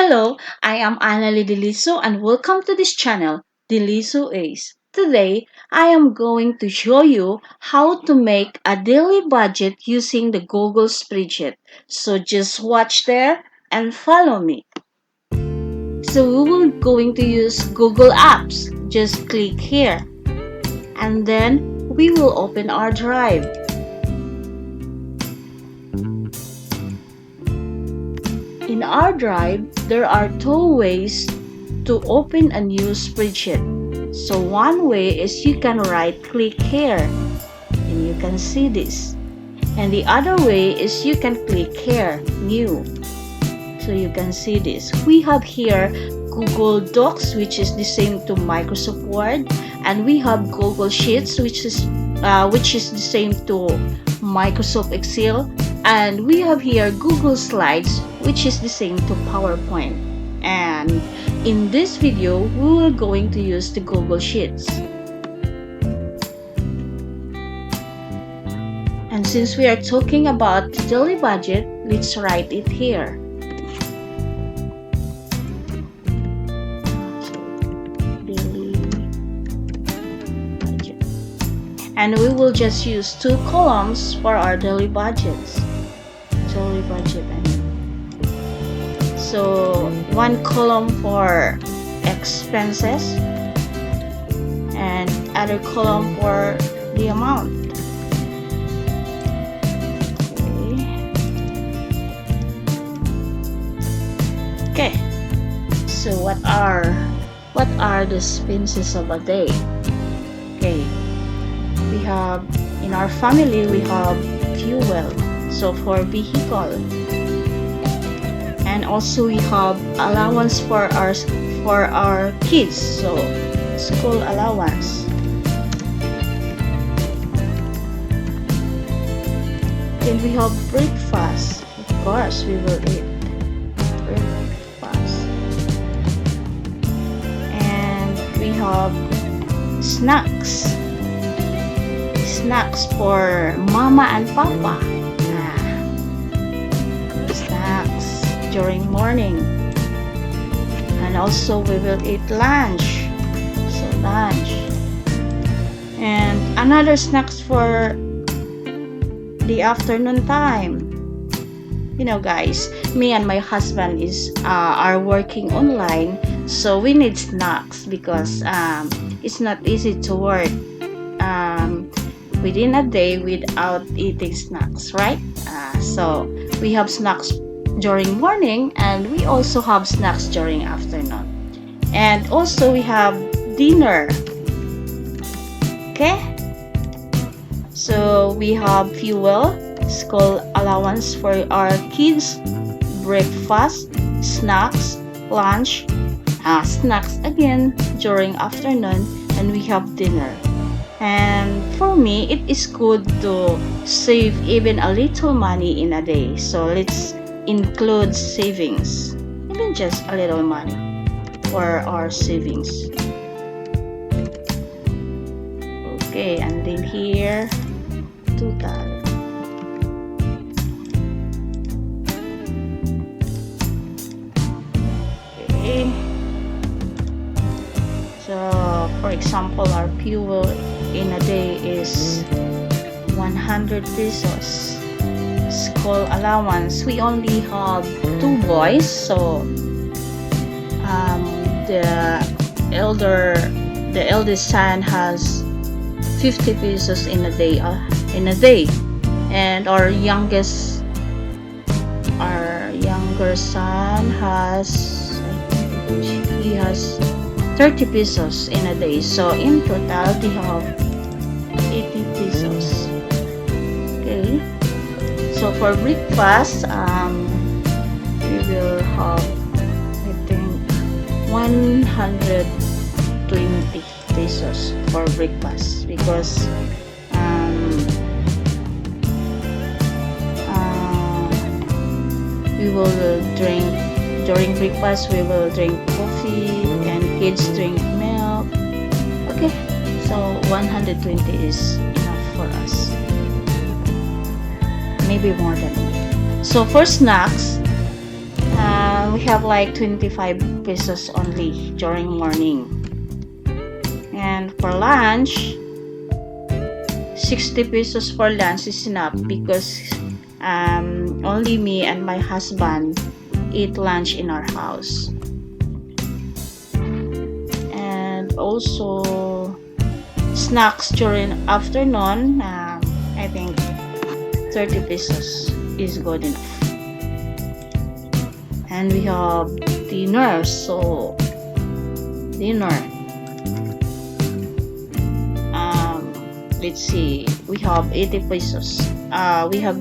Hello, I am Annalie Deliso and welcome to this channel, Deliso Ace. Today, I am going to show you how to make a daily budget using the Google Spreadsheet. So just watch there and follow me. So we will going to use Google Apps. Just click here and then we will open our drive. In our drive, there are two ways to open a new spreadsheet. So one way is you can right click here and you can see this. And the other way is you can click here, new. So you can see this. We have here Google Docs, which is the same to Microsoft Word, and we have Google Sheets, which is the same to Microsoft Excel, and we have here Google Slides, which is the same to PowerPoint. And in this video, we are going to use the Google Sheets. And since we are talking about the daily budget, let's write it here. And we will just use two columns for our daily budgets. Daily budget, I mean. So one column for expenses and other column for the amount. Okay. So what are the expenses of a day? Okay. We have, in our family, we have fuel, so for vehicle, and also we have allowance for our kids, so school allowance. Then we have breakfast. Of course, we will eat breakfast, and we have snacks for mama and papa. Snacks during morning, and also we will eat lunch, so lunch, and another snacks for the afternoon time. You know, guys, me and my husband are working online, so we need snacks because it's not easy to work within a day without eating snacks, right? So we have snacks during morning, and we also have snacks during afternoon, and also we have dinner. Okay, so we have fuel, school allowance for our kids, breakfast, snacks, lunch, snacks again during afternoon, and we have dinner. And for me, it is good to save even a little money in a day. So let's include savings, even just a little money for our savings. Okay, and then here, total. Okay. So, for example, our fuel in a day is 100 pesos. School allowance, we only have two boys, so the eldest son has 50 pesos in a day, and our younger son has 30 pesos in a day. So in total, they have 80 pesos. Okay. So for breakfast, we will have, I think, 120 pesos for breakfast because we will drink during breakfast. We will drink coffee, and kids drink milk. Okay, so 120 is enough for us, maybe more than that. So for snacks, we have like 25 pesos only during morning. And for lunch, 60 pesos for lunch is enough because only me and my husband eat lunch in our house. And also snacks during afternoon, I think 30 pesos is good enough. And we have dinner, so dinner, let's see, we have 80 pesos. We have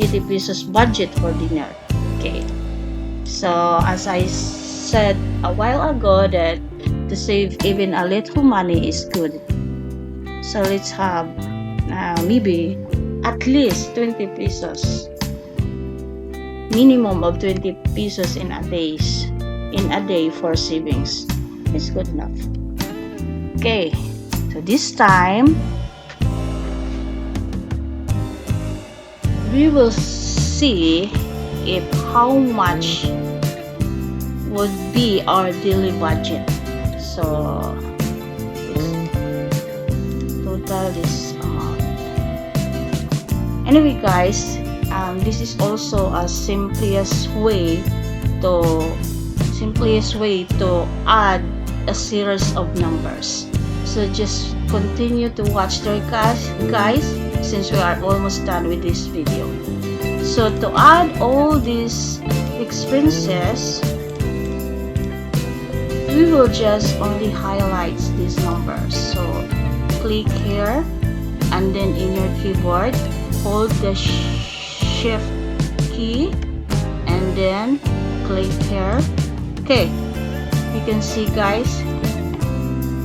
80 pesos budget for dinner. Okay, so as I said a while ago that to save even a little money is good, so let's have maybe at least 20 pesos, minimum of 20 pesos in a day for savings. It's good enough. Okay, so this time we will see if how much would be our daily budget. So total this amount. Anyway guys, this is also a simplest way to add a series of numbers. So just continue to watch there guys, since we are almost done with this video. So to add all these expenses, we will just only highlight these numbers. So click here, and then in your keyboard hold the shift key and then click here. Okay, you can see guys,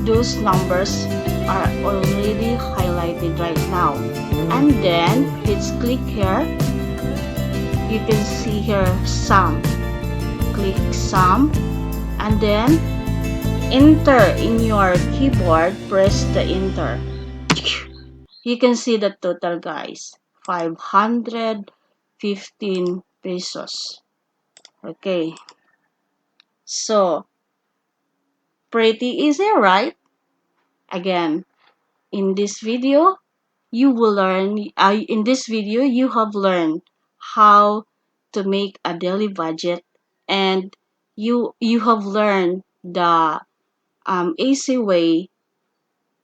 those numbers are already highlighted right now. And then let's click here. You can see here sum. Click sum and then enter in your keyboard. Press the enter. You can see the total guys, 515 pesos. Okay, so pretty easy, right? Again, in this video you will learn in this video you have learned how to make a daily budget, and you have learned the easy way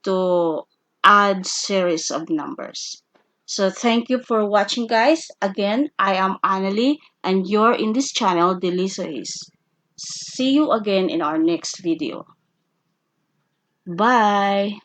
to add series of numbers. So thank you for watching guys. Again, I am Annalie and you're in this channel Delisois. See you again in our next video. Bye.